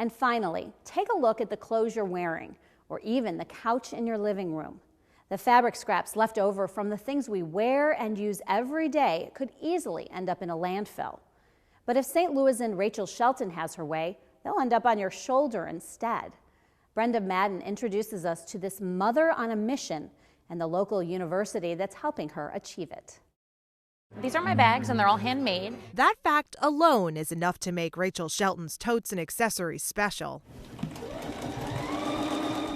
And finally, take a look at the clothes you're wearing, or even the couch in your living room. The fabric scraps left over from the things we wear and use every day could easily end up in a landfill. But if St. Louisan Rachel Shelton has her way, they'll end up on your shoulder instead. Brenda Madden introduces us to this mother on a mission and the local university that's helping her achieve it. These are my bags, and they're all handmade. That fact alone is enough to make Rachel Shelton's totes and accessories special.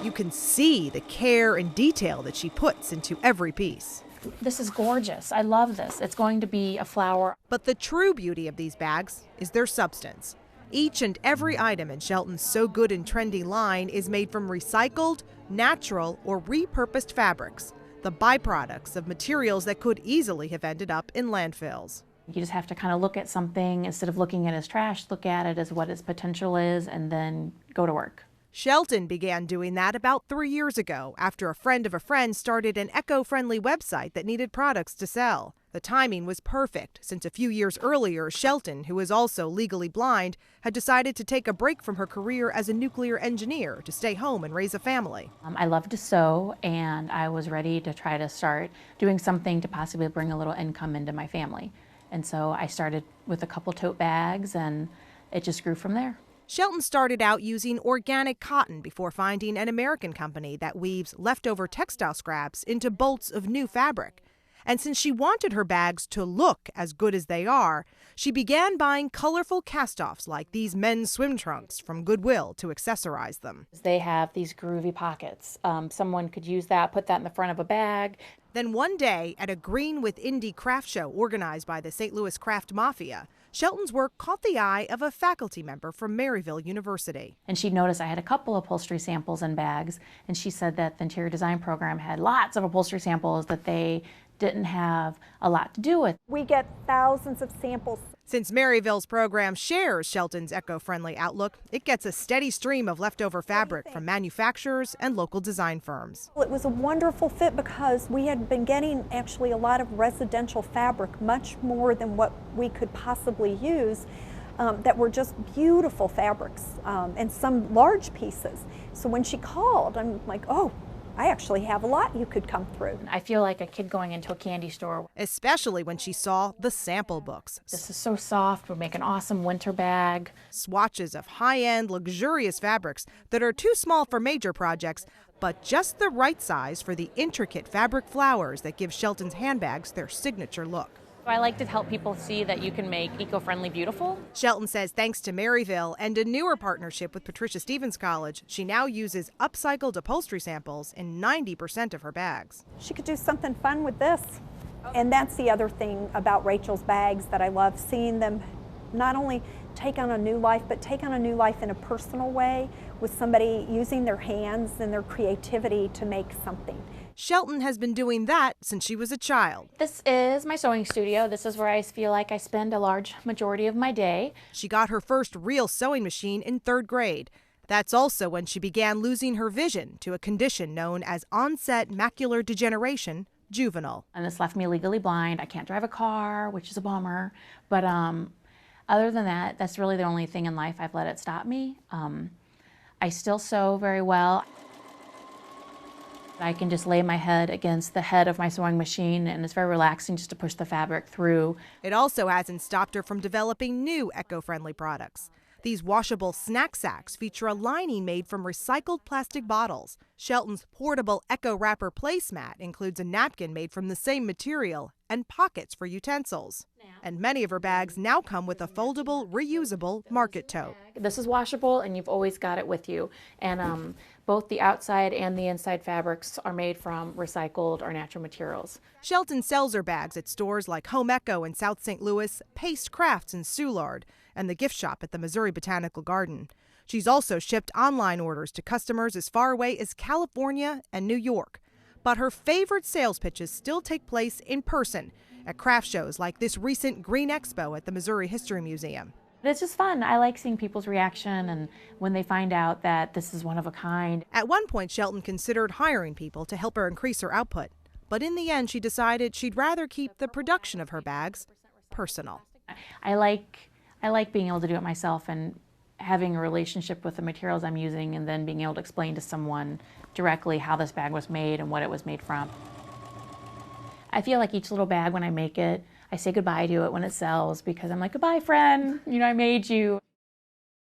You can see the care and detail that she puts into every piece. This is gorgeous. I love this. It's going to be a flower. But the true beauty of these bags is their substance. Each and every item in Shelton's Sew Good and Trendy line is made from recycled, natural, or repurposed fabrics, the byproducts of materials that could easily have ended up in landfills. You just have to kind of look at something, instead of looking at it as trash, look at it as what its potential is, and then go to work. Shelton began doing that about 3 years ago after a friend of a friend started an eco-friendly website that needed products to sell. The timing was perfect since a few years earlier, Shelton, who is also legally blind, had decided to take a break from her career as a nuclear engineer to stay home and raise a family. I love to sew, and I was ready to try to start doing something to possibly bring a little income into my family. And so I started with a couple tote bags, and it just grew from there. Shelton started out using organic cotton before finding an American company that weaves leftover textile scraps into bolts of new fabric. And since she wanted her bags to look as good as they are, she began buying colorful cast-offs like these men's swim trunks from Goodwill to accessorize them. They have these groovy pockets. Someone could use that, put that in the front of a bag. Then one day, at a Green with Indie craft show organized by the St. Louis Craft Mafia, Shelton's work caught the eye of a faculty member from Maryville University. And she noticed I had a couple upholstery samples in bags, and she said that the interior design program had lots of upholstery samples that they didn't have a lot to do with. We get thousands of samples. Since Maryville's program shares Shelton's eco-friendly outlook, it gets a steady stream of leftover fabric from manufacturers and local design firms. It was a wonderful fit because we had been getting actually a lot of residential fabric, much more than what we could possibly use, that were just beautiful fabrics, and some large pieces. So when she called, I'm like, oh, I actually have a lot you could come through. I feel like a kid going into a candy store. Especially when she saw the sample books. This is so soft. We'll make an awesome winter bag. Swatches of high-end, luxurious fabrics that are too small for major projects, but just the right size for the intricate fabric flowers that give Shelton's handbags their signature look. I like to help people see that you can make eco-friendly beautiful. Shelton says thanks to Maryville and a newer partnership with Patricia Stevens College, she now uses upcycled upholstery samples in 90% of her bags. She could do something fun with this. And that's the other thing about Rachel's bags that I love, seeing them not only take on a new life, but take on a new life in a personal way with somebody using their hands and their creativity to make something. Shelton has been doing that since she was a child. This is my sewing studio. This is where I feel like I spend a large majority of my day. She got her first real sewing machine in 3rd grade. That's also when she began losing her vision to a condition known as onset macular degeneration, juvenile. And this left me legally blind. I can't drive a car, which is a bummer. But other than that, that's really the only thing in life I've let it stop me. I still sew very well. I can just lay my head against the head of my sewing machine, and it's very relaxing just to push the fabric through. It also hasn't stopped her from developing new eco-friendly products. These washable snack sacks feature a lining made from recycled plastic bottles. Shelton's portable Eco Wrapper placemat includes a napkin made from the same material and pockets for utensils. And many of her bags now come with a foldable, reusable market tote. This is washable, and you've always got it with you. And both the outside and the inside fabrics are made from recycled or natural materials. Shelton sells her bags at stores like Home Eco in South St. Louis, Paste Crafts in Soulard, and the gift shop at the Missouri Botanical Garden. She's also shipped online orders to customers as far away as California and New York. But her favorite sales pitches still take place in person at craft shows like this recent Green Expo at the Missouri History Museum. It's just fun. I like seeing people's reaction and when they find out that this is one of a kind. At one point, Shelton considered hiring people to help her increase her output. But in the end, she decided she'd rather keep the production of her bags personal. I like being able to do it myself and having a relationship with the materials I'm using and then being able to explain to someone directly how this bag was made and what it was made from. I feel like each little bag when I make it, I say goodbye to it when it sells because I'm like, goodbye friend, you know, I made you.